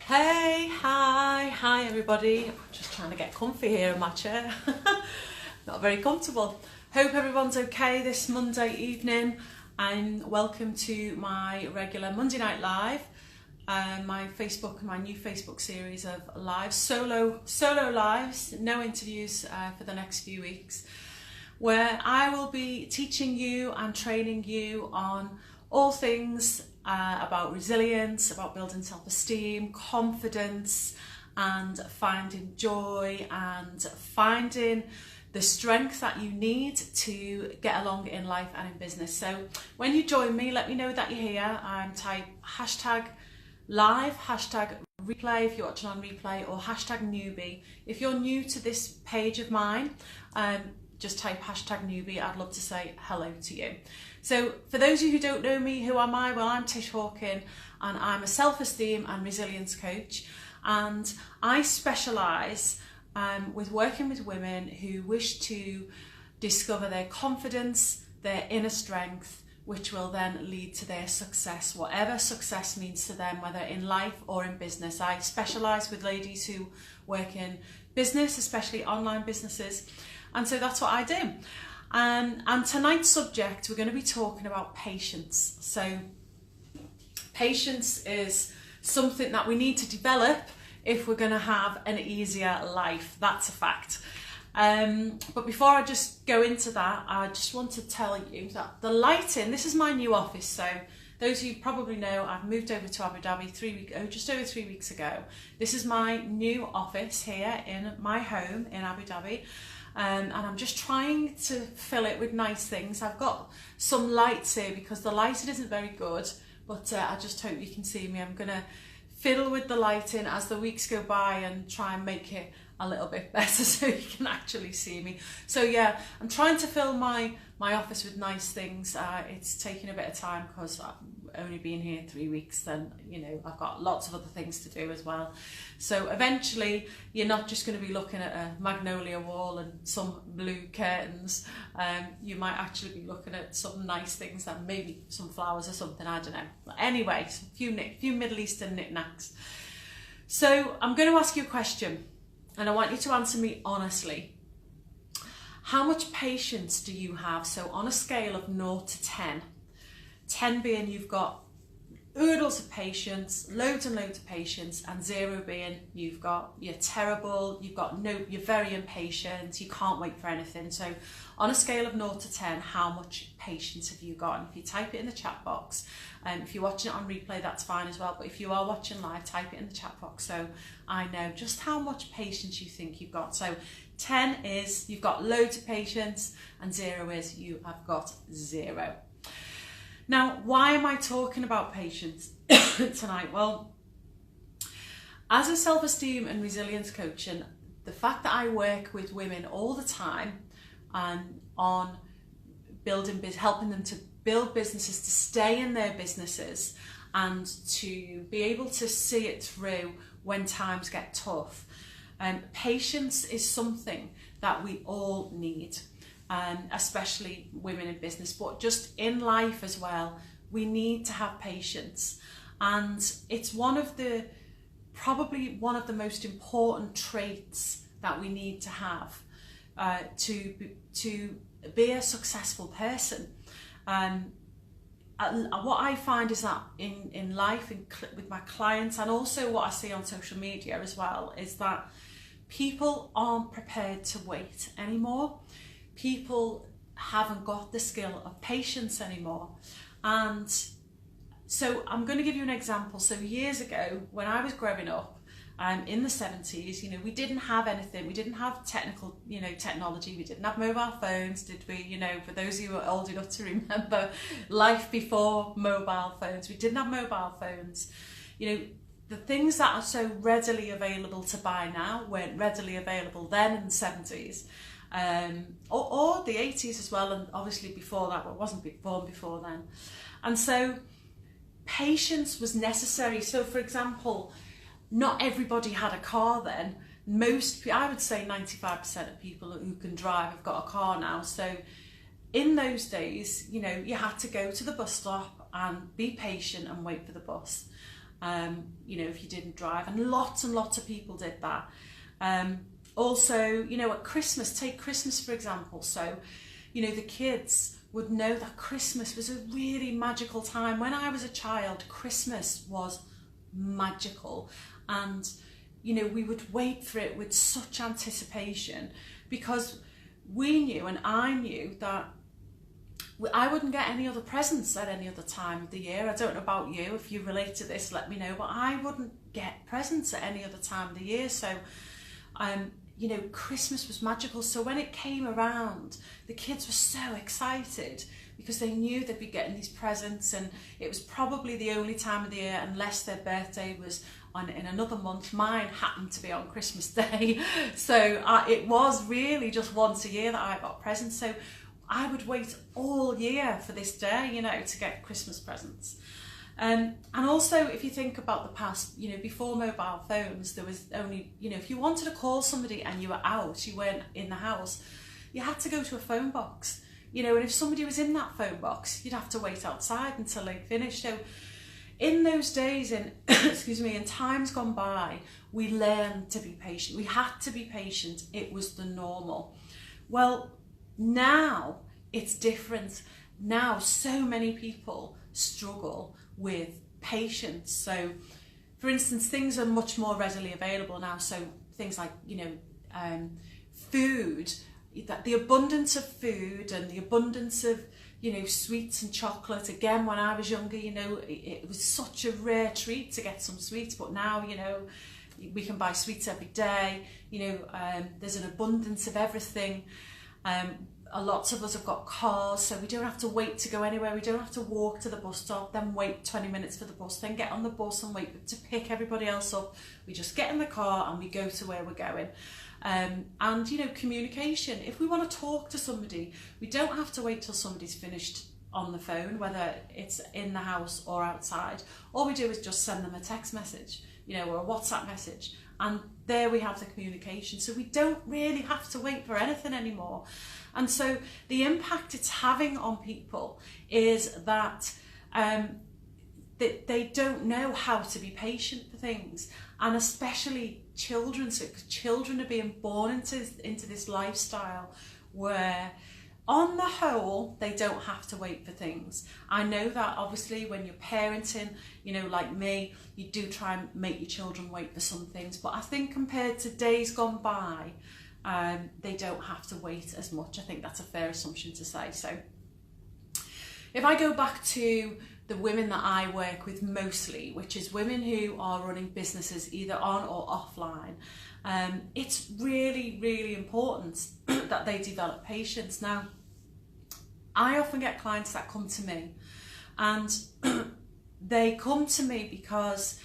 Hi everybody. I'm just trying to get comfy here in my chair. Not very comfortable. Hope everyone's okay this Monday evening, and welcome to my regular Monday Night Live, my new Facebook series of live solo lives, no interviews for the next few weeks, where I will be teaching you and training you on all things about resilience, about building self-esteem, confidence, and finding joy and finding the strength that you need to get along in life and in business. So when you join me, let me know that you're here. Type hashtag live, hashtag replay if you're watching on replay, or hashtag newbie. If you're new to this page of mine, just type hashtag newbie. I'd love to say hello to you. So for those of you who don't know me, who am I? Well, I'm Tish Hawken, and I'm a self-esteem and resilience coach, and I specialise with working with women who wish to discover their confidence, their inner strength, which will then lead to their success, whatever success means to them, whether in life or in business. I specialise with ladies who work in business, especially online businesses, and so that's what I do. And tonight's subject, we're going to be talking about patience. So patience is something that we need to develop if we're going to have an easier life. That's a fact. But before I just go into that, I just want to tell you that the lighting, this is my new office. So those of you probably know, I've moved over to Abu Dhabi just over 3 weeks ago. This is my new office here in my home in Abu Dhabi. And I'm just trying to fill it with nice things. I've got some lights here because the lighting isn't very good, but I just hope you can see me. I'm going to fiddle with the lighting as the weeks go by and try and make it a little bit better so you can actually see me. So yeah, I'm trying to fill my office with nice things. It's taking a bit of time because I've only been here 3 weeks, then I've got lots of other things to do as well. So eventually you're not just going to be looking at a magnolia wall and some blue curtains. You might actually be looking at some nice things, and maybe some flowers or something, I don't know. But anyway, a few Middle Eastern knickknacks. So I'm going to ask you a question, and I want you to answer me honestly. How much patience do you have? So on a scale of 0 to 10, 10 being you've got oodles of patience, loads and loads of patience, and 0 being you're terrible, you're very impatient, you can't wait for anything. So on a scale of 0 to 10, how much patience have you got? And if you type it in the chat box, if you're watching it on replay, that's fine as well, but if you are watching live, type it in the chat box so I know just how much patience you think you've got. So 10 is you've got loads of patience, and 0 is you have got 0. Now, why am I talking about patience tonight? Well, as a self-esteem and resilience coach, and the fact that I work with women all the time and on helping them to build businesses, to stay in their businesses, and to be able to see it through when times get tough. Patience is something that we all need. Especially women in business, but just in life as well, we need to have patience, and it's probably one of the most important traits that we need to have to be a successful person. What I find is that in life, with my clients, and also what I see on social media as well, is that people aren't prepared to wait anymore. People haven't got the skill of patience anymore. And so I'm going to give you an example. So years ago, when I was growing up, in the 70s, we didn't have anything. We didn't have technology. We didn't have mobile phones, did we? For those of you who are old enough to remember life before mobile phones, we didn't have mobile phones. The things that are so readily available to buy now weren't readily available then in the 70s. Or the 80s as well, and obviously before that, but wasn't born before then. And so patience was necessary. So for example, not everybody had a car then. I would say 95% of people who can drive have got a car now. So in those days, you had to go to the bus stop and be patient and wait for the bus. you know, if you didn't drive, and lots of people did that. Also, you know, at Christmas, take Christmas for example. So, you know, the kids would know that Christmas was a really magical time. When I was a child, Christmas was magical, and you know, we would wait for it with such anticipation, because we knew, and I knew, that I wouldn't get any other presents at any other time of the year. I don't know about you, if you relate to this, let me know, but I wouldn't get presents at any other time of the year. So you know, Christmas was magical. So when it came around, the kids were so excited because they knew they'd be getting these presents, and it was probably the only time of the year, unless their birthday was in another month. Mine happened to be on Christmas Day, so it was really just once a year that I got presents. So I would wait all year for this day, you know, to get Christmas presents. And also, if you think about the past, you know, before mobile phones, there was only, you know, if you wanted to call somebody and you were out, you weren't in the house, you had to go to a phone box, you know, and if somebody was in that phone box, you'd have to wait outside until they finished. So in those days, in excuse me, in times gone by, we learned to be patient. We had to be patient. It was the normal. Well, now it's different. Now so many people struggle with patience. So for instance, things are much more readily available now. So things like, you know, food, that the abundance of food and the abundance of, you know, sweets and chocolate. Again, when I was younger, you know, it was such a rare treat to get some sweets, but now, you know, we can buy sweets every day. You know, there's an abundance of everything. Lots of us have got cars, so we don't have to wait to go anywhere. We don't have to walk to the bus stop, then wait 20 minutes for the bus, then get on the bus and wait to pick everybody else up. We just get in the car and we go to where we're going. And, you know, communication. If we want to talk to somebody, we don't have to wait till somebody's finished on the phone, whether it's in the house or outside. All we do is just send them a text message, you know, or a WhatsApp message. And there we have the communication. So we don't really have to wait for anything anymore. And so the impact it's having on people is that they don't know how to be patient for things, and especially children. So children are being born into this lifestyle where, on the whole, they don't have to wait for things. I know that obviously when you're parenting, you know, like me, you do try and make your children wait for some things, but I think compared to days gone by, they don't have to wait as much. I think that's a fair assumption to say. So if I go back to the women that I work with mostly, which is women who are running businesses either on or offline, it's really, really important that they develop patience. Now, I often get clients that come to me, and they come to me because,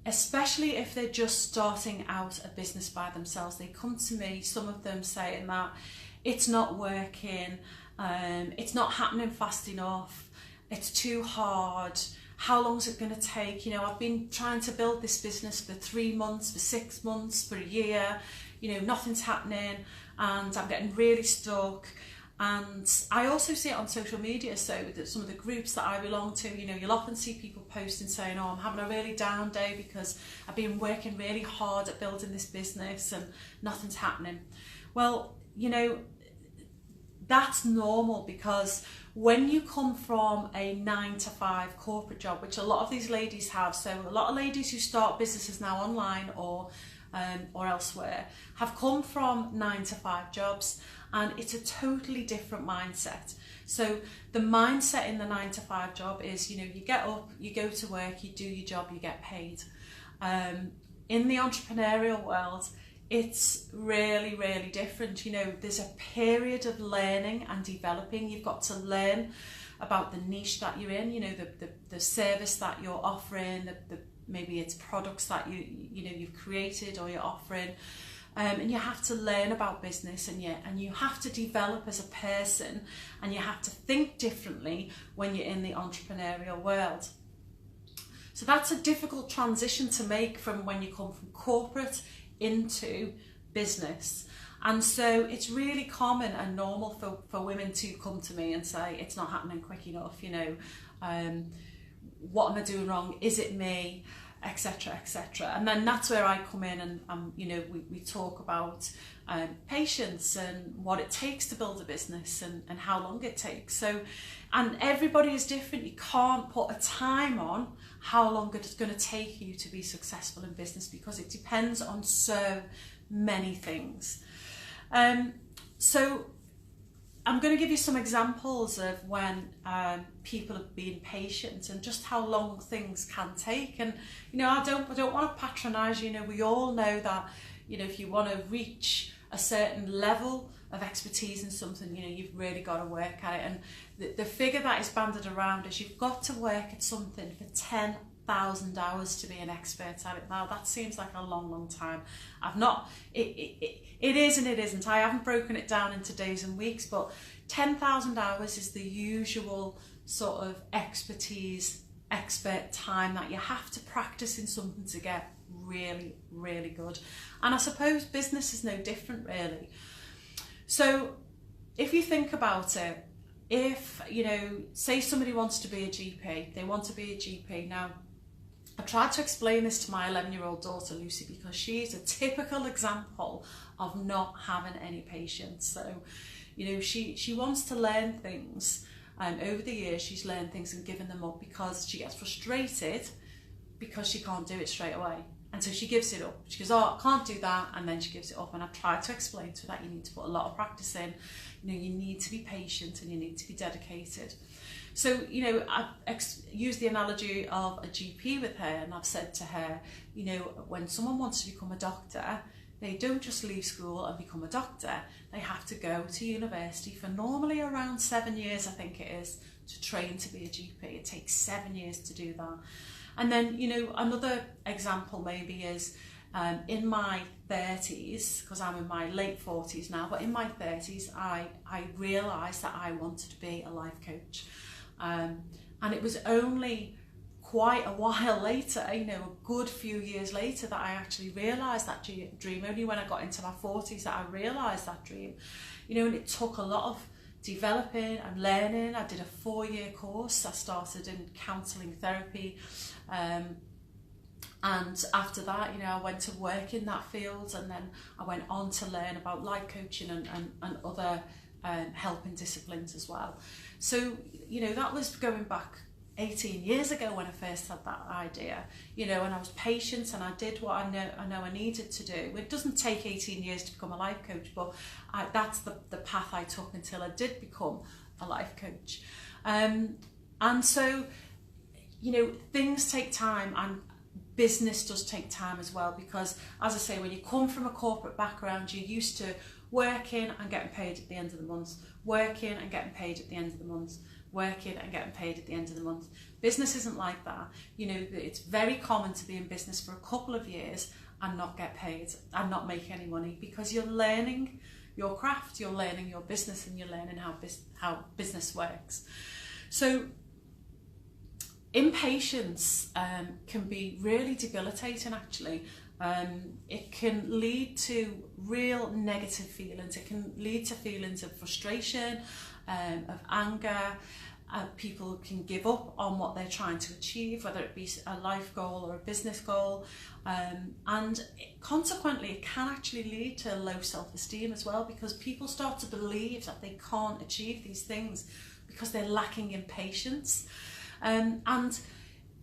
especially if they're just starting out a business by themselves, they come to me, some of them saying that it's not working, it's not happening fast enough, it's too hard, how long is it going to take? You know, I've been trying to build this business for 3 months, for 6 months, for a year, you know, nothing's happening, and I'm getting really stuck. And I also see it on social media, so that some of the groups that I belong to, you know, you'll often see people posting saying, oh, I'm having a really down day because I've been working really hard at building this business and nothing's happening. Well, you know, that's normal, because when you come from a 9-to-5 corporate job, which a lot of these ladies have, so a lot of ladies who start businesses now online or elsewhere have come from 9-to-5 jobs, and it's a totally different mindset. So the mindset in the 9-to-5 job is, you know, you get up, you go to work, you do your job, you get paid. In the entrepreneurial world, it's really, really different. You know, there's a period of learning and developing. You've got to learn about the niche that you're in, you know, the service that you're offering, maybe it's products that you've created or you're offering, and you have to learn about business, and you have to develop as a person, and you have to think differently when you're in the entrepreneurial world. So that's a difficult transition to make from when you come from corporate into business. And so it's really common and normal for women to come to me and say, it's not happening quick enough, you know, what am I doing wrong? Is it me? Etc, etc. And then that's where I come in, and you know, we talk about patience and what it takes to build a business, and how long it takes. So, and everybody is different. You can't put a time on how long it's going to take you to be successful in business, because it depends on so many things. So I'm going to give you some examples of when people have been patient and just how long things can take. And you know, I don't want to patronise. You know, we all know that, you know, if you want to reach a certain level of expertise in something, you know, you've really got to work at it. And the figure that is banded around is you've got to work at something for 10,000 hours to be an expert at it. Now that seems like a long time. I've not, it is and it isn't. I haven't broken it down into days and weeks, but 10,000 hours is the usual sort of expert time that you have to practice in something to get really, really good. And I suppose business is no different, really. So if you think about it, if, you know, say somebody wants to be a GP, they want to be a GP. Now, I tried to explain this to my 11-year-old daughter, Lucy, because she's a typical example of not having any patience. So, you know, she wants to learn things, and over the years she's learned things and given them up because she gets frustrated because she can't do it straight away. And so she gives it up. She goes, oh, I can't do that, and then she gives it up. And I tried to explain to her that you need to put a lot of practice in. You know, you need to be patient and you need to be dedicated. So, you know, I've used the analogy of a GP with her, and I've said to her, you know, when someone wants to become a doctor, they don't just leave school and become a doctor. They have to go to university for normally around 7 years, I think it is, to train to be a GP. It takes 7 years to do that. And then, you know, another example maybe is in my 30s, because I'm in my late 40s now, but in my 30s, I realised that I wanted to be a life coach. And it was only quite a while later, you know, a good few years later, that I actually realised that dream. Only when I got into my 40s that I realised that dream. You know, and it took a lot of developing and learning. I did a 4-year course. I started in counselling therapy. And after that, you know, I went to work in that field, and then I went on to learn about life coaching and other helping disciplines as well. So, you know, that was going back 18 years ago when I first had that idea, you know, and I was patient and I did what I know I needed to do. It doesn't take 18 years to become a life coach, but that's the path I took until I did become a life coach. And so, you know, things take time, and business does take time as well, because, as I say, when you come from a corporate background, you're used to working and getting paid at the end of the month, working and getting paid at the end of the month, working and getting paid at the end of the month. Business isn't like that. You know, it's very common to be in business for a couple of years and not get paid and not make any money, because you're learning your craft, you're learning your business, and you're learning how business works. So impatience can be really debilitating, actually. It can lead to real negative feelings. It can lead to feelings of frustration, of anger. People can give up on what they're trying to achieve, whether it be a life goal or a business goal. And consequently, it can actually lead to low self-esteem as well, because people start to believe that they can't achieve these things because they're lacking in patience. And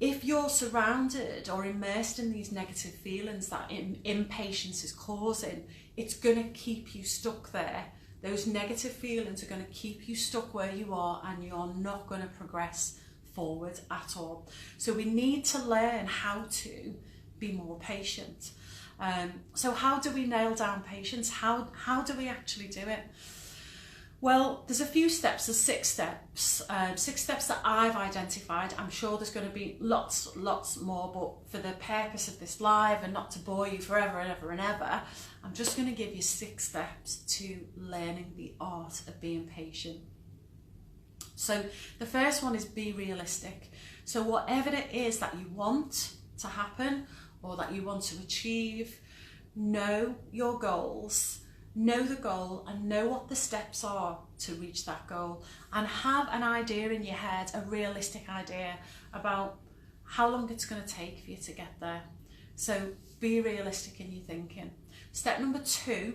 if you're surrounded or immersed in these negative feelings that impatience is causing, it's going to keep you stuck there. Those negative feelings are going to keep you stuck where you are, and you're not going to progress forward at all. So we need to learn how to be more patient. So how do we nail down patience? How do we actually do it? Well, there's a few steps. There's 6 steps. 6 steps that I've identified. I'm sure there's going to be lots more, but for the purpose of this live and not to bore you forever and ever and ever, I'm just going to give you 6 steps to learning the art of being patient. So the first one is be realistic. So whatever it is that you want to happen or that you want to achieve, know your goals. Know the goal and know what the steps are to reach that goal, and have an idea in your head, a realistic idea about how long it's going to take for you to get there. So be realistic in your thinking. Step number 2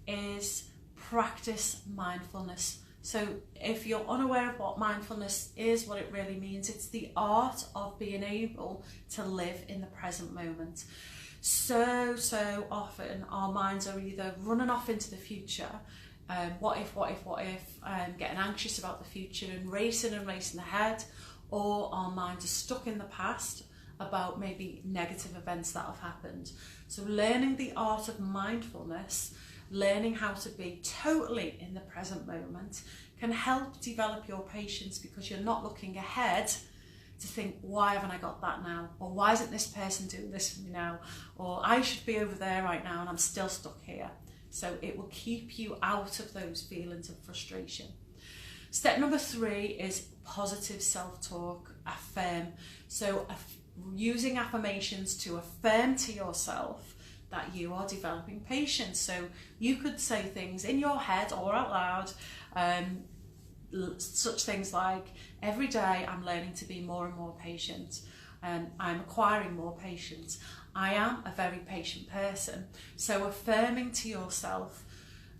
is practice mindfulness. So if you're unaware of what mindfulness is, what it really means, it's the art of being able to live in the present moment. So often our minds are either running off into the future, what if, getting anxious about the future and racing ahead, or our minds are stuck in the past about maybe negative events that have happened. So learning the art of mindfulness, learning how to be totally in the present moment, can help develop your patience, because you're not looking ahead to think, why haven't I got that now? Or why isn't this person doing this for me now? Or I should be over there right now and I'm still stuck here. So it will keep you out of those feelings of frustration. Step number 3 is positive self-talk, affirm. So using affirmations to affirm to yourself that you are developing patience. So you could say things in your head or out loud, such things like, every day I'm learning to be more and more patient, and I'm acquiring more patience. I am a very patient person. So affirming to yourself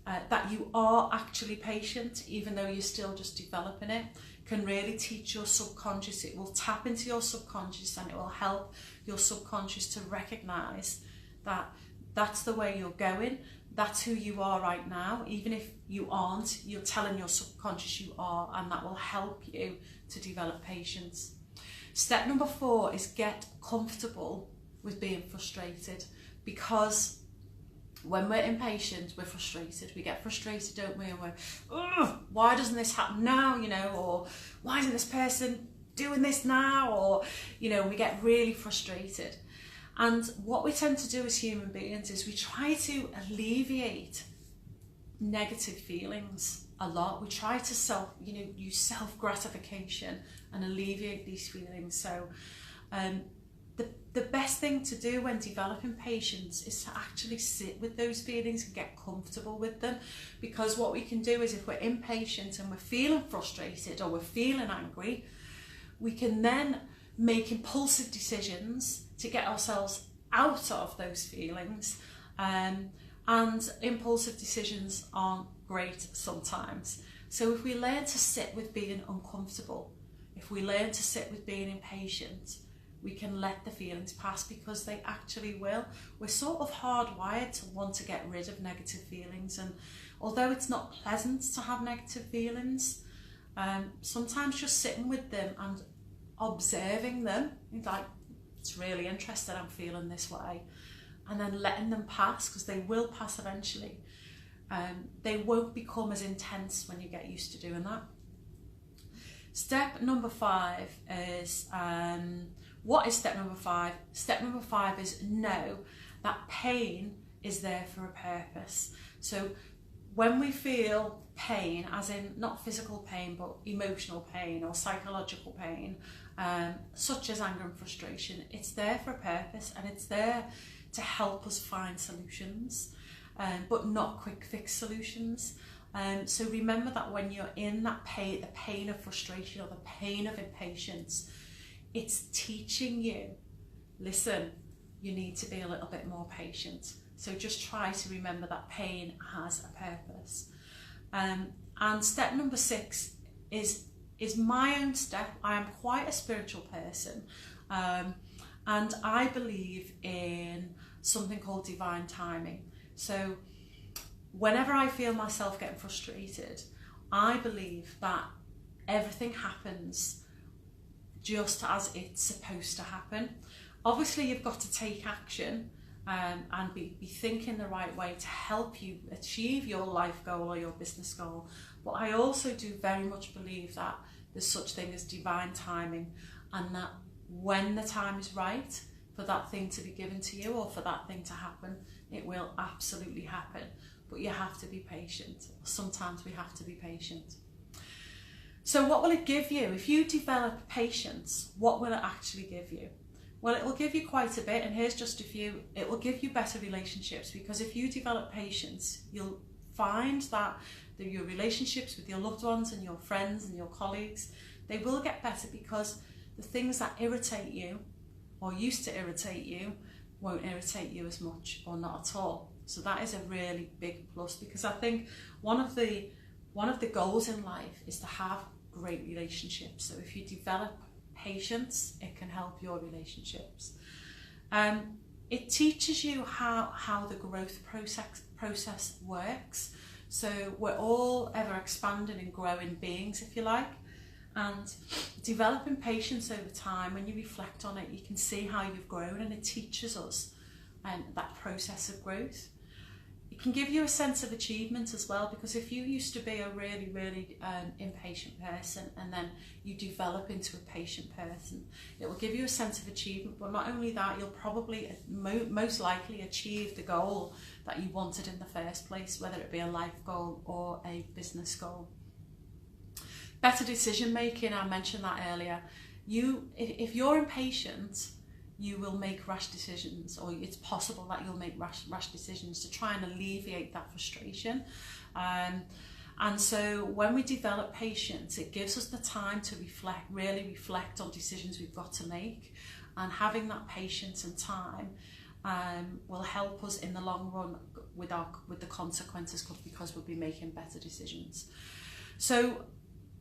that you are actually patient, even though you're still just developing it, can really teach your subconscious. It will tap into your subconscious, and it will help your subconscious to recognize that that's the way you're going, that's who you are right now. Even if you aren't, you're telling your subconscious you are, and that will help you to develop patience. Step number 4 is get comfortable with being frustrated, because when we're impatient, we're frustrated. We get frustrated, don't we? And we're, ugh, why doesn't this happen now? Or why isn't this person doing this now? Or, we get really frustrated. And what we tend to do as human beings is we try to alleviate negative feelings a lot. We try to use self-gratification and alleviate these feelings. So the best thing to do when developing patience is to actually sit with those feelings and get comfortable with them. Because what we can do is, if we're impatient and we're feeling frustrated or we're feeling angry, we can then make impulsive decisions to get ourselves out of those feelings. And impulsive decisions aren't great sometimes. So if we learn to sit with being uncomfortable, if we learn to sit with being impatient, we can let the feelings pass, because they actually will. We're sort of hardwired to want to get rid of negative feelings, and although it's not pleasant to have negative feelings, sometimes just sitting with them and observing them, like, it's really interesting, I'm feeling this way, and then letting them pass, because they will pass eventually. They won't become as intense when you get used to doing that. Step number 5 is, what is step number 5? Step number 5 is know that pain is there for a purpose. So when we feel pain, as in not physical pain, but emotional pain or psychological pain, such as anger and frustration, it's there for a purpose, and it's there to help us find solutions, but not quick fix solutions. So remember that when you're in that pain, the pain of frustration or the pain of impatience, it's teaching you, listen, you need to be a little bit more patient. So just try to remember that pain has a purpose. And step number 6 is my own step. I am quite a spiritual person, and I believe in something called divine timing. So whenever I feel myself getting frustrated, I believe that everything happens just as it's supposed to happen. Obviously, you've got to take action and be thinking the right way to help you achieve your life goal or your business goal. But I also do very much believe that there's such thing as divine timing, and that when the time is right for that thing to be given to you or for that thing to happen, it will absolutely happen. But you have to be patient. Sometimes we have to be patient. So what will it give you? If you develop patience, what will it actually give you? Well, it will give you quite a bit, and here's just a few. It will give you better relationships, because if you develop patience, you'll find that your relationships with your loved ones and your friends and your colleagues, they will get better, because the things that irritate you or used to irritate you won't irritate you as much or not at all. So that is a really big plus, because I think one of the goals in life is to have great relationships. So if you develop patience, it can help your relationships. It teaches you how the growth process works. So we're all ever expanding and growing beings, if you like, and developing patience over time, when you reflect on it, you can see how you've grown, and it teaches us that process of growth. It can give you a sense of achievement as well, because if you used to be a really impatient person and then you develop into a patient person, it will give you a sense of achievement. But not only that, you'll probably most likely achieve the goal that you wanted in the first place, whether it be a life goal or a business goal. Better decision making, I mentioned that earlier. If you're impatient, you will make rash decisions, or it's possible that you'll make rash decisions to try and alleviate that frustration. And so when we develop patience, it gives us the time to really reflect on decisions we've got to make, and having that patience and time will help us in the long run with the consequences, because we'll be making better decisions. So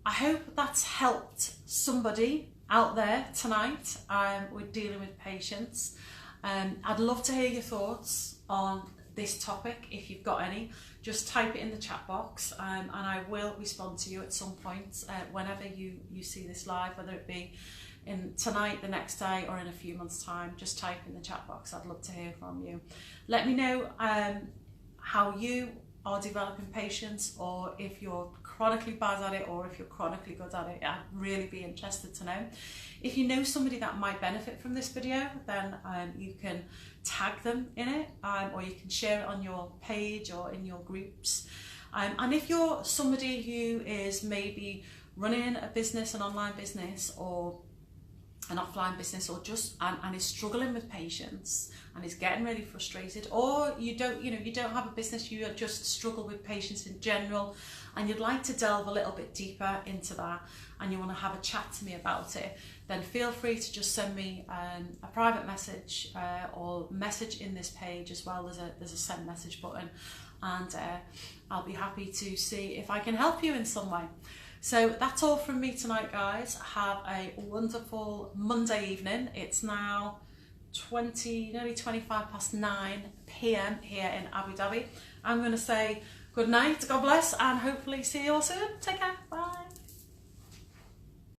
I hope that's helped somebody out there tonight with dealing with patience. I'd love to hear your thoughts on this topic. If you've got any, just type it in the chat box, and I will respond to you at some point whenever you see this live, whether it be in tonight, the next day, or in a few months' time. Just type in the chat box. I'd love to hear from you. Let me know how you are developing patience, or if you're chronically bad at it, or if you're chronically good at it. I'd really be interested to know. If you know somebody that might benefit from this video, then you can tag them in it, or you can share it on your page or in your groups. And if you're somebody who is maybe running a business, an online business or an offline business, or just and is struggling with patience and is getting really frustrated, or you don't have a business, you just struggle with patience in general, and you'd like to delve a little bit deeper into that, and you want to have a chat to me about it, then feel free to just send me a private message, or message in this page as well. There's a send message button, and I'll be happy to see if I can help you in some way. So that's all from me tonight, guys. Have a wonderful Monday evening. It's now nearly 9 p.m. here in Abu Dhabi. I'm going to say good night, God bless, and hopefully see you all soon. Take care.